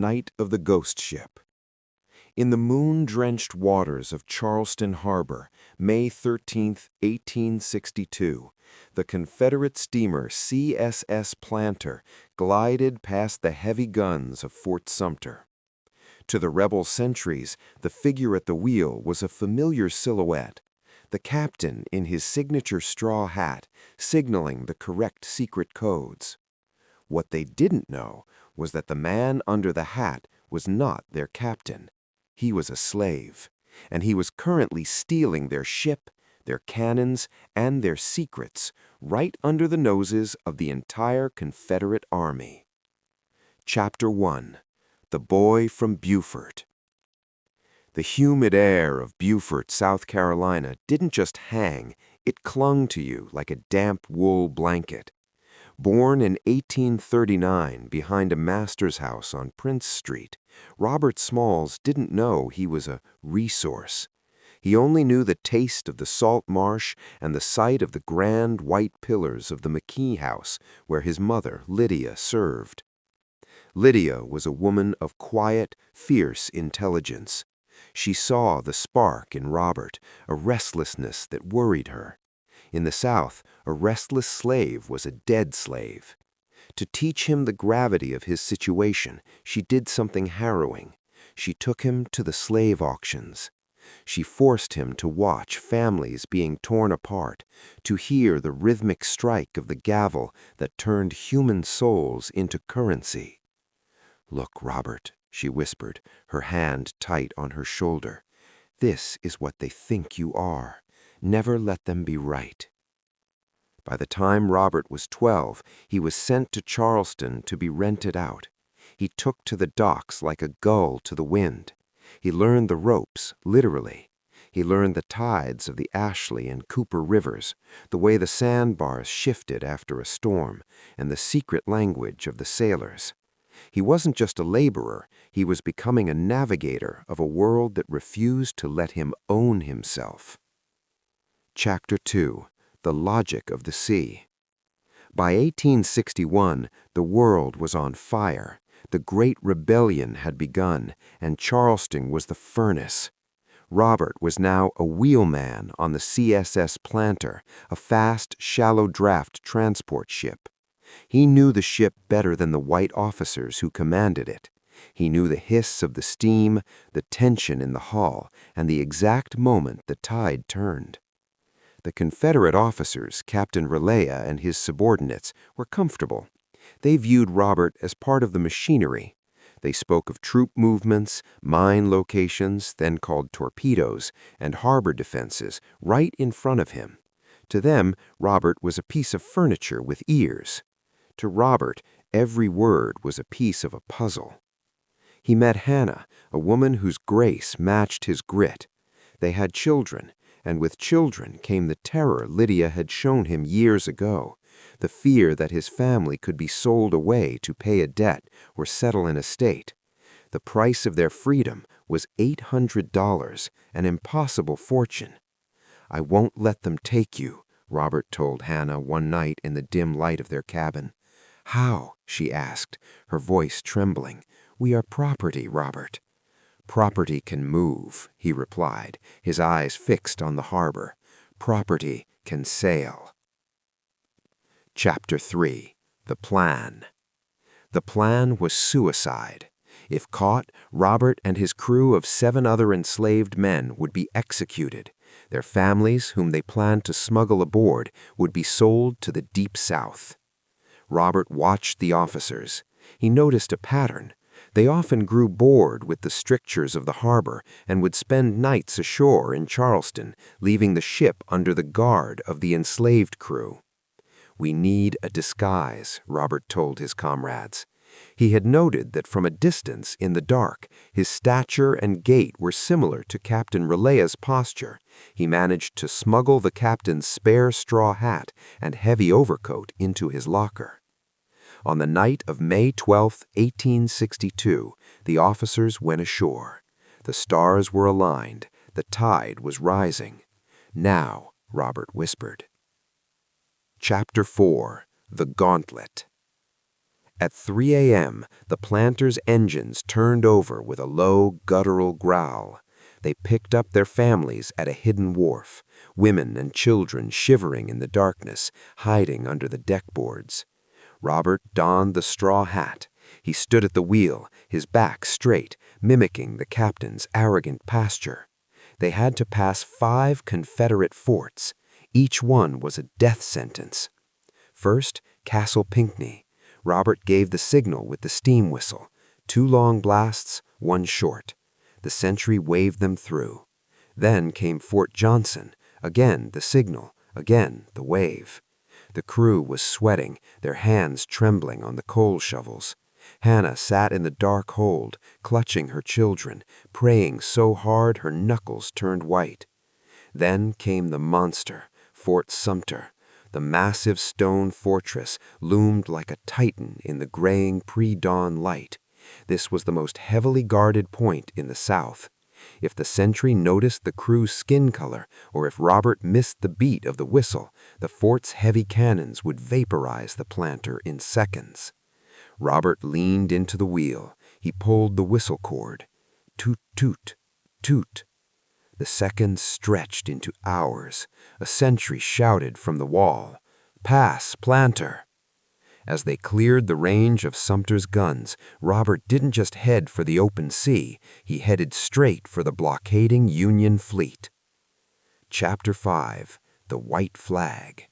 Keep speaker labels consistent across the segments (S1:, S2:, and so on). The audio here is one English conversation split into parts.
S1: Night of the Ghost Ship. In the moon-drenched waters of Charleston Harbor, May 13, 1862, the Confederate steamer CSS Planter glided past the heavy guns of Fort Sumter. To the rebel sentries, the figure at the wheel was a familiar silhouette, the captain in his signature straw hat, signaling the correct secret codes. What they didn't know was that the man under the hat was not their captain. He was a slave, and he was currently stealing their ship, their cannons, and their secrets right under the noses of the entire Confederate Army. Chapter 1. The Boy from Beaufort. The humid air of Beaufort, South Carolina didn't just hang, it clung to you like a damp wool blanket. Born in 1839 behind a master's house on Prince Street, Robert Smalls didn't know he was a resource. He only knew the taste of the salt marsh and the sight of the grand white pillars of the McKee house where his mother, Lydia, served. Lydia was a woman of quiet, fierce intelligence. She saw the spark in Robert, a restlessness that worried her. In the South, a restless slave was a dead slave. To teach him the gravity of his situation, she did something harrowing. She took him to the slave auctions. She forced him to watch families being torn apart, to hear the rhythmic strike of the gavel that turned human souls into currency. "Look, Robert," she whispered, her hand tight on her shoulder. "This is what they think you are. Never let them be right." By the time Robert was 12, he was sent to Charleston to be rented out. He took to the docks like a gull to the wind. He learned the ropes, literally. He learned the tides of the Ashley and Cooper rivers, the way the sandbars shifted after a storm, and the secret language of the sailors. He wasn't just a laborer, he was becoming a navigator of a world that refused to let him own himself. Chapter 2. The Logic of the Sea. By 1861, the world was on fire. The Great Rebellion had begun, and Charleston was the furnace. Robert was now a wheelman on the CSS Planter, a fast, shallow-draft transport ship. He knew the ship better than the white officers who commanded it. He knew the hiss of the steam, the tension in the hull, and the exact moment the tide turned. The Confederate officers, Captain Relaya and his subordinates, were comfortable. They viewed Robert as part of the machinery. They spoke of troop movements, mine locations, then called torpedoes, and harbor defenses right in front of him. To them, Robert was a piece of furniture with ears. To Robert, every word was a piece of a puzzle. He met Hannah, a woman whose grace matched his grit. They had children, and with children came the terror Lydia had shown him years ago, the fear that his family could be sold away to pay a debt or settle an estate. The price of their freedom was $800, an impossible fortune. "I won't let them take you," Robert told Hannah one night in the dim light of their cabin. "How?" she asked, her voice trembling. "We are property, Robert." "Property can move," he replied, his eyes fixed on the harbor. "Property can sail." Chapter 3. The Plan. The plan was suicide. If caught, Robert and his crew of 7 other enslaved men would be executed. Their families, whom they planned to smuggle aboard, would be sold to the Deep South. Robert watched the officers. He noticed a pattern. They often grew bored with the strictures of the harbor and would spend nights ashore in Charleston, leaving the ship under the guard of the enslaved crew. "We need a disguise," Robert told his comrades. He had noted that from a distance, in the dark, his stature and gait were similar to Captain Relaya's posture. He managed to smuggle the captain's spare straw hat and heavy overcoat into his locker. On the night of May 12, 1862, the officers went ashore. The stars were aligned. The tide was rising. "Now," Robert whispered. Chapter 4. The Gauntlet. At 3 a.m., the planters' engines turned over with a low, guttural growl. They picked up their families at a hidden wharf, women and children shivering in the darkness, hiding under the deckboards. Robert donned the straw hat. He stood at the wheel, his back straight, mimicking the captain's arrogant posture. They had to pass 5 Confederate forts. Each one was a death sentence. First, Castle Pinckney. Robert gave the signal with the steam whistle. 2 long blasts, 1 short. The sentry waved them through. Then came Fort Johnson. Again the signal, again the wave. The crew was sweating, their hands trembling on the coal shovels. Hannah sat in the dark hold, clutching her children, praying so hard her knuckles turned white. Then came the monster, Fort Sumter. The massive stone fortress loomed like a titan in the graying pre-dawn light. This was the most heavily guarded point in the South. If the sentry noticed the crew's skin color, or if Robert missed the beat of the whistle, the fort's heavy cannons would vaporize the planter in seconds. Robert leaned into the wheel. He pulled the whistle cord. Toot, toot, toot. The seconds stretched into hours. A sentry shouted from the wall, "Pass, planter!" As they cleared the range of Sumter's guns, Robert didn't just head for the open sea, he headed straight for the blockading Union fleet. Chapter 5. The White Flag.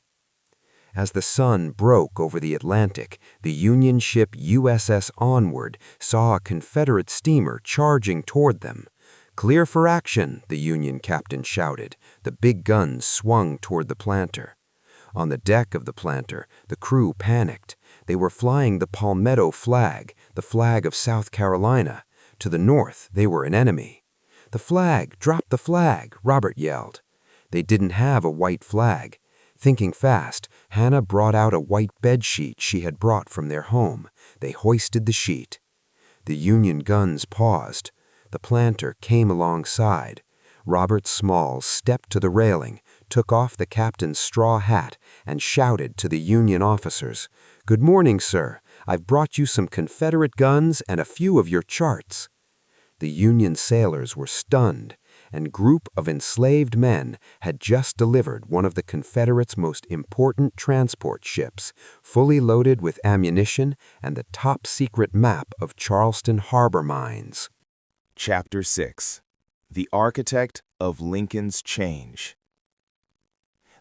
S1: As the sun broke over the Atlantic, the Union ship USS Onward saw a Confederate steamer charging toward them. "Clear for action," the Union captain shouted. The big guns swung toward the planter. On the deck of the planter, the crew panicked. They were flying the Palmetto flag, the flag of South Carolina. To the north, they were an enemy. "The flag! Drop the flag!" Robert yelled. They didn't have a white flag. Thinking fast, Hannah brought out a white bedsheet she had brought from their home. They hoisted the sheet. The Union guns paused. The planter came alongside. Robert Smalls stepped to the railing, took off the captain's straw hat, and shouted to the Union officers, "Good morning, sir. I've brought you some Confederate guns and a few of your charts." The Union sailors were stunned. And group of enslaved men had just delivered one of the Confederates' most important transport ships, fully loaded with ammunition and the top-secret map of Charleston Harbor mines.
S2: Chapter 6. The Architect of Lincoln's Change.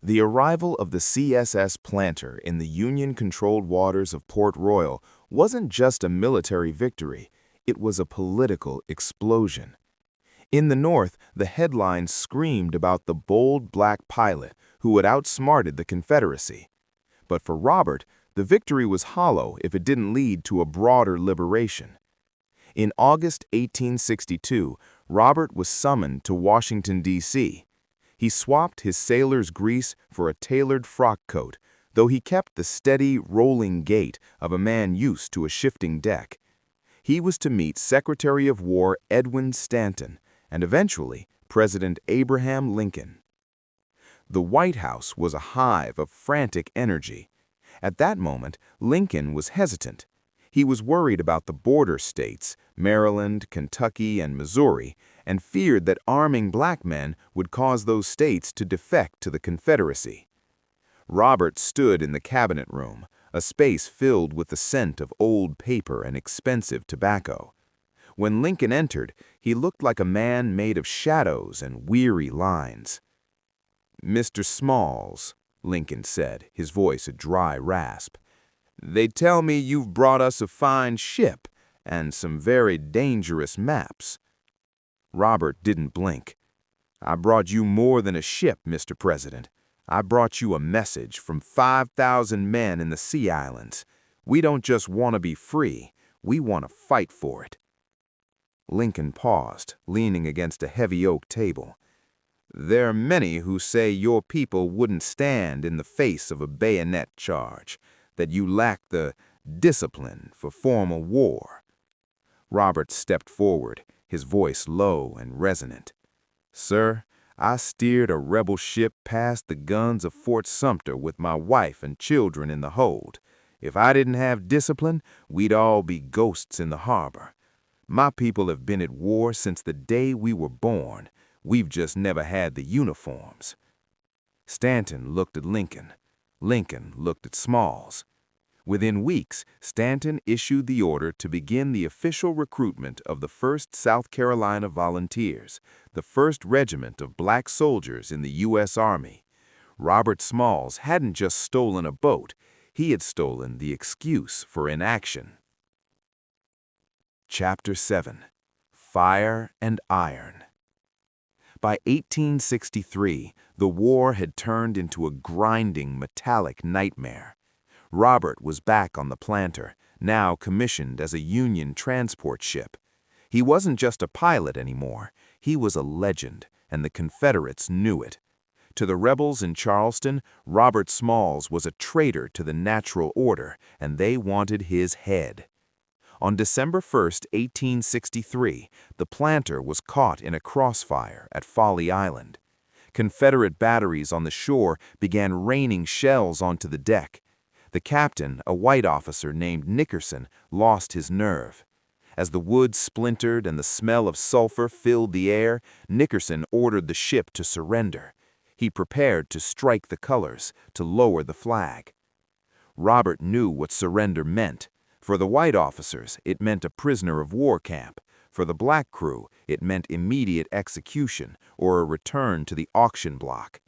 S2: The arrival of the CSS Planter in the Union-controlled waters of Port Royal wasn't just a military victory, it was a political explosion. In the North, the headlines screamed about the bold black pilot who had outsmarted the Confederacy. But for Robert, the victory was hollow if it didn't lead to a broader liberation. In August 1862, Robert was summoned to Washington, D.C. He swapped his sailor's grease for a tailored frock coat, though he kept the steady, rolling gait of a man used to a shifting deck. He was to meet Secretary of War Edwin Stanton, and eventually President Abraham Lincoln. The White House was a hive of frantic energy. At that moment, Lincoln was hesitant. He was worried about the border states, Maryland, Kentucky, and Missouri, and feared that arming black men would cause those states to defect to the Confederacy. Robert stood in the cabinet room, a space filled with the scent of old paper and expensive tobacco. When Lincoln entered, he looked like a man made of shadows and weary lines. "Mr. Smalls," Lincoln said, his voice a dry rasp, "they tell me you've brought us a fine ship and some very dangerous maps." Robert didn't blink. "I brought you more than a ship, Mr. President. I brought you a message from 5,000 men in the Sea Islands. We don't just want to be free, we want to fight for it." Lincoln paused, leaning against a heavy oak table. "There are many who say your people wouldn't stand in the face of a bayonet charge, that you lack the discipline for formal war." Robert stepped forward, his voice low and resonant. "Sir, I steered a rebel ship past the guns of Fort Sumter with my wife and children in the hold. If I didn't have discipline, we'd all be ghosts in the harbor. My people have been at war since the day we were born. We've just never had the uniforms." Stanton looked at Lincoln. Lincoln looked at Smalls. Within weeks, Stanton issued the order to begin the official recruitment of the 1st South Carolina Volunteers, the first regiment of black soldiers in the U.S. Army. Robert Smalls hadn't just stolen a boat, he had stolen the excuse for inaction. Chapter 7. Fire and Iron. By 1863, the war had turned into a grinding, metallic nightmare. Robert was back on the Planter, now commissioned as a Union transport ship. He wasn't just a pilot anymore, he was a legend, and the Confederates knew it. To the rebels in Charleston, Robert Smalls was a traitor to the natural order, and they wanted his head. On December 1, 1863, the Planter was caught in a crossfire at Folly Island. Confederate batteries on the shore began raining shells onto the deck. The captain, a white officer named Nickerson, lost his nerve. As the wood splintered and the smell of sulfur filled the air, Nickerson ordered the ship to surrender. He prepared to strike the colors, to lower the flag. Robert knew what surrender meant. For the white officers, it meant a prisoner of war camp. For the black crew, it meant immediate execution or a return to the auction block.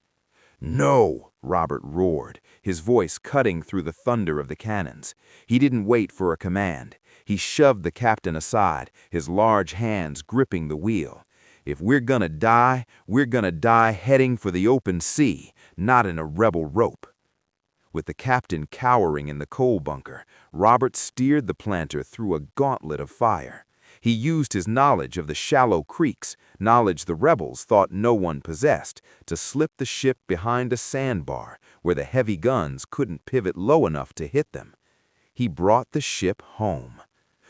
S2: "No!" Robert roared, his voice cutting through the thunder of the cannons. He didn't wait for a command. He shoved the captain aside, his large hands gripping the wheel. "If we're gonna die, we're gonna die heading for the open sea, not in a rebel rope." With the captain cowering in the coal bunker, Robert steered the Planter through a gauntlet of fire. He used his knowledge of the shallow creeks, knowledge the rebels thought no one possessed, to slip the ship behind a sandbar where the heavy guns couldn't pivot low enough to hit them. He brought the ship home.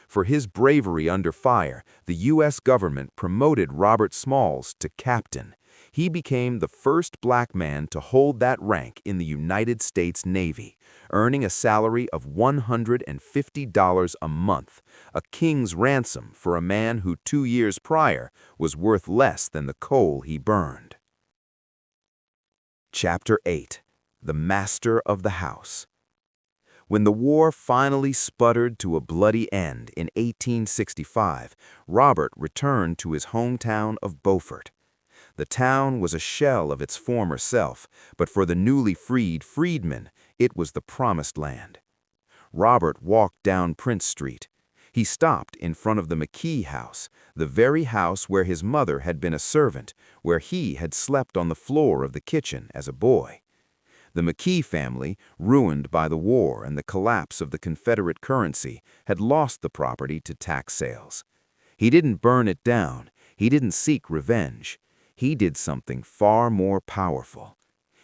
S2: For his bravery under fire, the U.S. government promoted Robert Smalls to captain. He became the first black man to hold that rank in the United States Navy, earning a salary of $150 a month, a king's ransom for a man who 2 years prior was worth less than the coal he burned. Chapter 8. The Master of the House. When the war finally sputtered to a bloody end in 1865, Robert returned to his hometown of Beaufort. The town was a shell of its former self, but for the newly freed freedmen, it was the promised land. Robert walked down Prince Street. He stopped in front of the McKee house, the very house where his mother had been a servant, where he had slept on the floor of the kitchen as a boy. The McKee family, ruined by the war and the collapse of the Confederate currency, had lost the property to tax sales. He didn't burn it down. He didn't seek revenge. He did something far more powerful.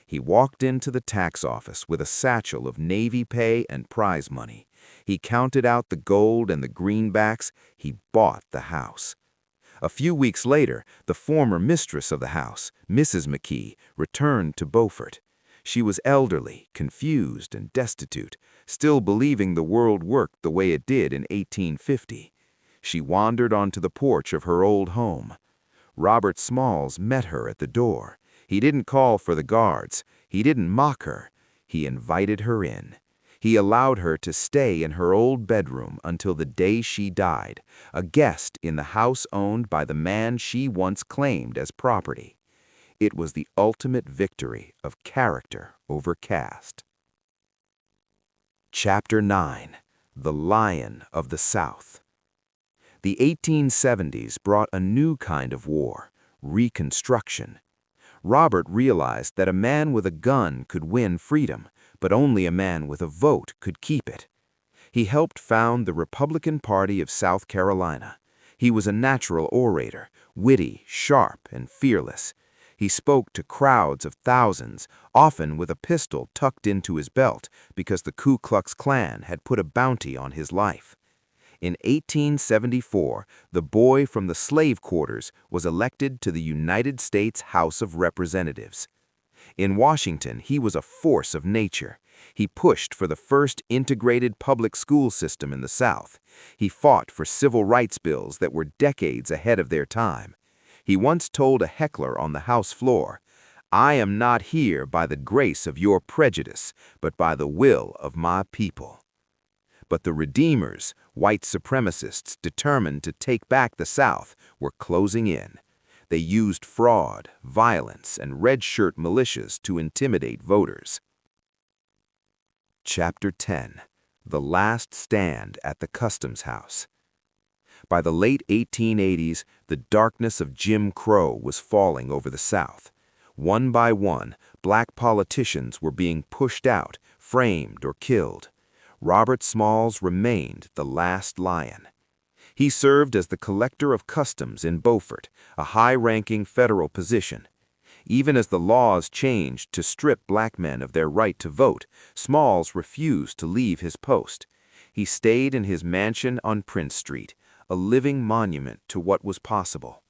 S2: He walked into the tax office with a satchel of Navy pay and prize money. He counted out the gold and the greenbacks. He bought the house. A few weeks later, the former mistress of the house, Mrs. McKee, returned to Beaufort. She was elderly, confused, and destitute, still believing the world worked the way it did in 1850. She wandered onto the porch of her old home. Robert Smalls met her at the door. He didn't call for the guards. He didn't mock her. He invited her in. He allowed her to stay in her old bedroom until the day she died, a guest in the house owned by the man she once claimed as property. It was the ultimate victory of character over caste. Chapter 9. The Lion of the South. The 1870s brought a new kind of war, Reconstruction. Robert realized that a man with a gun could win freedom, but only a man with a vote could keep it. He helped found the Republican Party of South Carolina. He was a natural orator, witty, sharp, and fearless. He spoke to crowds of thousands, often with a pistol tucked into his belt because the Ku Klux Klan had put a bounty on his life. In 1874, the boy from the slave quarters was elected to the United States House of Representatives. In Washington, he was a force of nature.
S1: He pushed for the first integrated public school system in the South. He fought for civil rights bills that were decades ahead of their time. He once told a heckler on the House floor, "I am not here by the grace of your prejudice, but by the will of my people." But the Redeemers, white supremacists determined to take back the South, were closing in. They used fraud, violence, and red shirt militias to intimidate voters. Chapter 10. The Last Stand at the Customs House. By the late 1880s, the darkness of Jim Crow was falling over the South. One by one, black politicians were being pushed out, framed, or killed. Robert Smalls remained the last lion. He served as the collector of customs in Beaufort, a high-ranking federal position. Even as the laws changed to strip black men of their right to vote, Smalls refused to leave his post. He stayed in his mansion on Prince Street, a living monument to what was possible.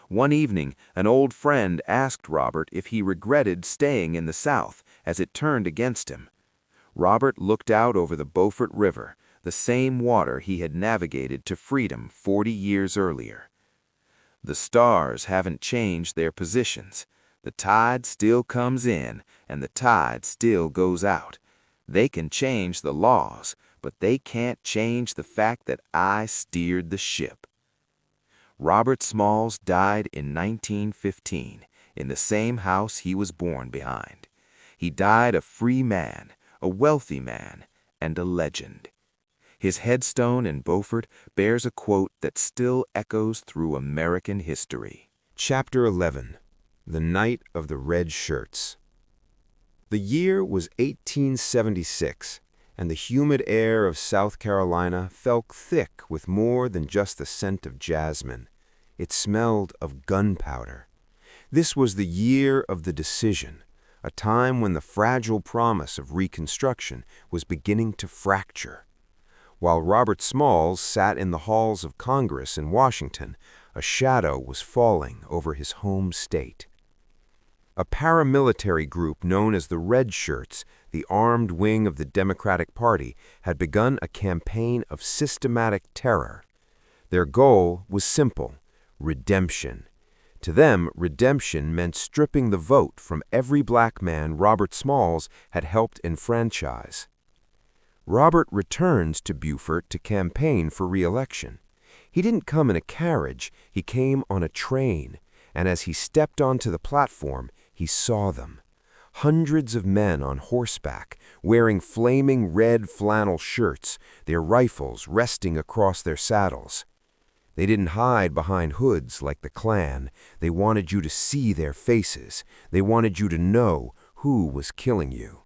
S1: One evening, an old friend asked Robert if he regretted staying in the South as it turned against him. Robert looked out over the Beaufort River, the same water he had navigated to freedom 40 years earlier. "The stars haven't changed their positions. The tide still comes in, and the tide still goes out. They can change the laws, but they can't change the fact that I steered the ship." Robert Smalls died in 1915, in the same house he was born behind. He died a free man, a wealthy man, and a legend. His headstone in Beaufort bears a quote that still echoes through American history. Chapter 11. The Night of the Red Shirts. The year was 1876, and the humid air of South Carolina felt thick with more than just the scent of jasmine. It smelled of gunpowder. This was the year of the decision, a time when the fragile promise of Reconstruction was beginning to fracture. While Robert Smalls sat in the halls of Congress in Washington, a shadow was falling over his home state. A paramilitary group known as the Red Shirts, the armed wing of the Democratic Party, had begun a campaign of systematic terror. Their goal was simple: redemption. To them, redemption meant stripping the vote from every black man Robert Smalls had helped enfranchise. Robert returned to Beaufort to campaign for re-election. He didn't come in a carriage, he came on a train, and as he stepped onto the platform, he saw them. Hundreds of men on horseback, wearing flaming red flannel shirts, their rifles resting across their saddles. They didn't hide behind hoods like the Klan. They wanted you to see their faces. They wanted you to know who was killing you.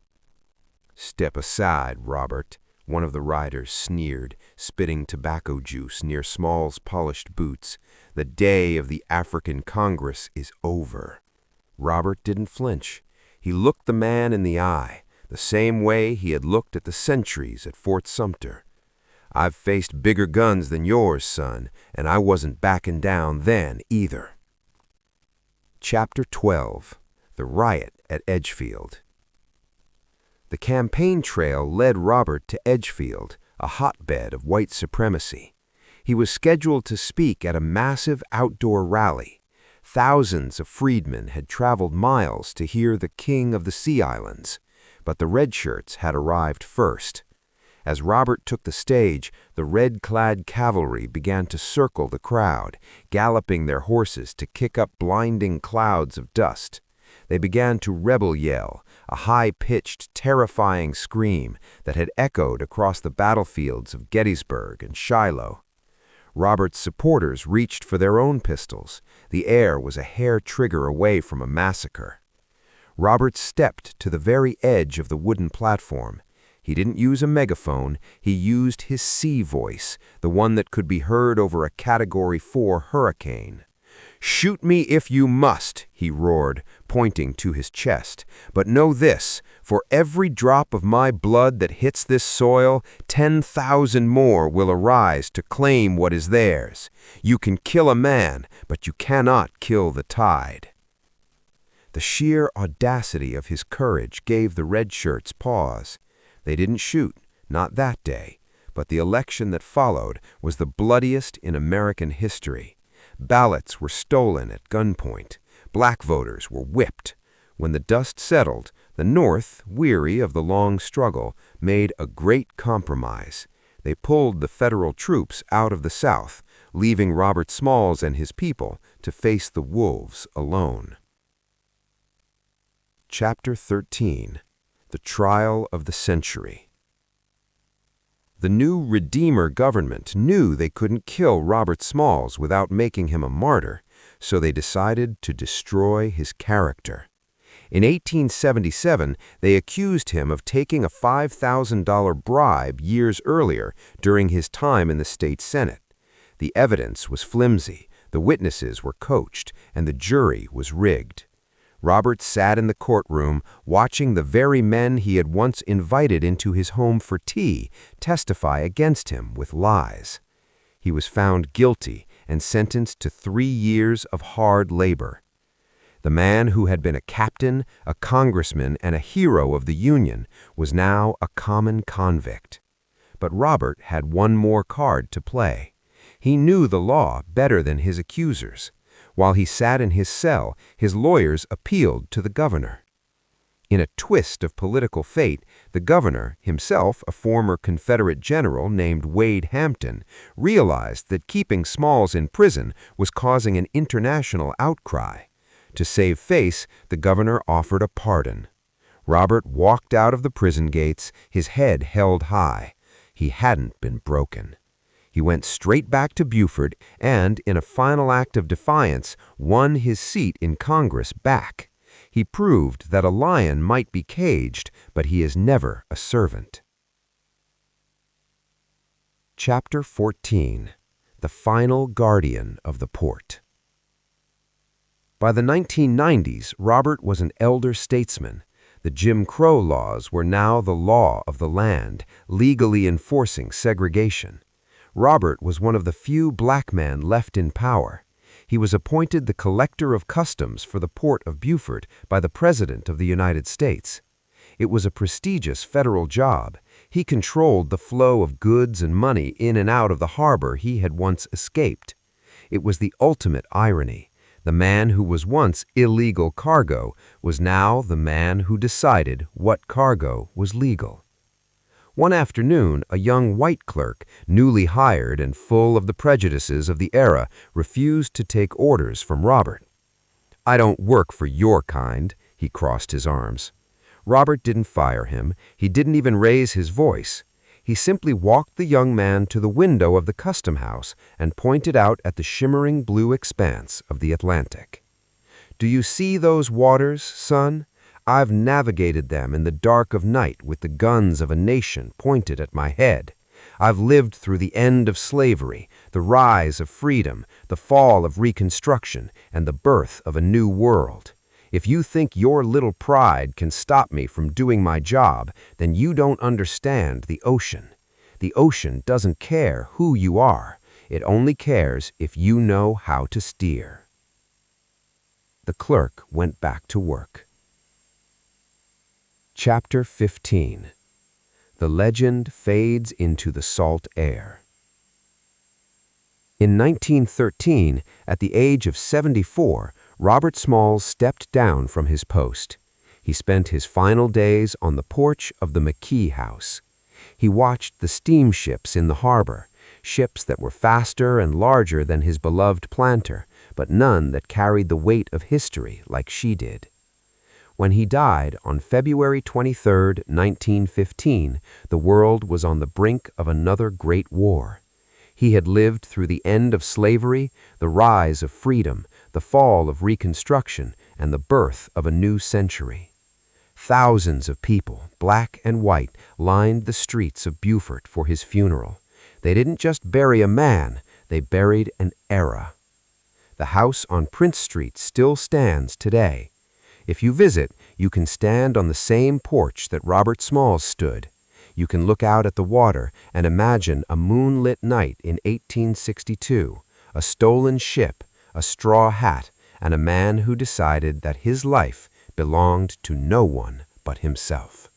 S1: "Step aside, Robert," one of the riders sneered, spitting tobacco juice near Small's polished boots. "The day of the African Congress is over." Robert didn't flinch. He looked the man in the eye, the same way he had looked at the sentries at Fort Sumter. "I've faced bigger guns than yours, son, and I wasn't backing down then either." Chapter 12. The Riot at Edgefield. The campaign trail led Robert to Edgefield, a hotbed of white supremacy. He was scheduled to speak at a massive outdoor rally. Thousands of freedmen had traveled miles to hear the King of the Sea Islands, but the Red Shirts had arrived first. As Robert took the stage, the red-clad cavalry began to circle the crowd, galloping their horses to kick up blinding clouds of dust. They began to rebel yell, a high-pitched, terrifying scream that had echoed across the battlefields of Gettysburg and Shiloh. Robert's supporters reached for their own pistols. The air was a hair trigger away from a massacre. Robert stepped to the very edge of the wooden platform. He didn't use a megaphone, he used his sea voice, the one that could be heard over a Category 4 hurricane. "Shoot me if you must," he roared, pointing to his chest. "But know this, for every drop of my blood that hits this soil, 10,000 more will arise to claim what is theirs. You can kill a man, but you cannot kill the tide." The sheer audacity of his courage gave the red shirts pause. They didn't shoot, not that day, but the election that followed was the bloodiest in American history. Ballots were stolen at gunpoint. Black voters were whipped. When the dust settled, the North, weary of the long struggle, made a great compromise. They pulled the federal troops out of the South, leaving Robert Smalls and his people to face the wolves alone. Chapter 13. The Trial of the Century. The new Redeemer government knew they couldn't kill Robert Smalls without making him a martyr, so they decided to destroy his character. In 1877, they accused him of taking a $5,000 bribe years earlier during his time in the state Senate. The evidence was flimsy, the witnesses were coached, and the jury was rigged. Robert sat in the courtroom watching the very men he had once invited into his home for tea testify against him with lies. He was found guilty and sentenced to 3 years of hard labor. The man who had been a captain, a congressman, and a hero of the Union was now a common convict. But Robert had one more card to play. He knew the law better than his accusers. While he sat in his cell, his lawyers appealed to the governor. In a twist of political fate, the governor, himself a former Confederate general named Wade Hampton, realized that keeping Smalls in prison was causing an international outcry. To save face, the governor offered a pardon. Robert walked out of the prison gates, his head held high. He hadn't been broken. He went straight back to Beaufort and, in a final act of defiance, won his seat in Congress back. He proved that a lion might be caged, but he is never a servant. Chapter 14. The Final Guardian of the Port. By the 1990s, Robert was an elder statesman. The Jim Crow laws were now the law of the land, legally enforcing segregation. Robert was one of the few black men left in power. He was appointed the Collector of Customs for the Port of Beaufort by the President of the United States. It was a prestigious federal job. He controlled the flow of goods and money in and out of the harbor he had once escaped. It was the ultimate irony. The man who was once illegal cargo was now the man who decided what cargo was legal. One afternoon, a young white clerk, newly hired and full of the prejudices of the era, refused to take orders from Robert. "I don't work for your kind," he crossed his arms. Robert didn't fire him. He didn't even raise his voice. He simply walked the young man to the window of the custom house and pointed out at the shimmering blue expanse of the Atlantic. "Do you see those waters, son? I've navigated them in the dark of night with the guns of a nation pointed at my head. I've lived through the end of slavery, the rise of freedom, the fall of Reconstruction, and the birth of a new world. If you think your little pride can stop me from doing my job, then you don't understand the ocean. The ocean doesn't care who you are. It only cares if you know how to steer." The clerk went back to work. Chapter 15. The legend fades into the salt air. In 1913, at the age of 74, Robert Smalls stepped down from his post. He spent his final days on the porch of the McKee House. He watched the steamships in the harbor, ships that were faster and larger than his beloved planter, but none that carried the weight of history like she did. When he died on February 23, 1915, the world was on the brink of another great war. He had lived through the end of slavery, the rise of freedom, the fall of Reconstruction, and the birth of a new century. Thousands of people, black and white, lined the streets of Beaufort for his funeral. They didn't just bury a man, they buried an era. The house on Prince Street still stands today. If you visit, you can stand on the same porch that Robert Smalls stood. You can look out at the water and imagine a moonlit night in 1862, a stolen ship, a straw hat,
S3: and a man who decided that his life belonged to no one but himself.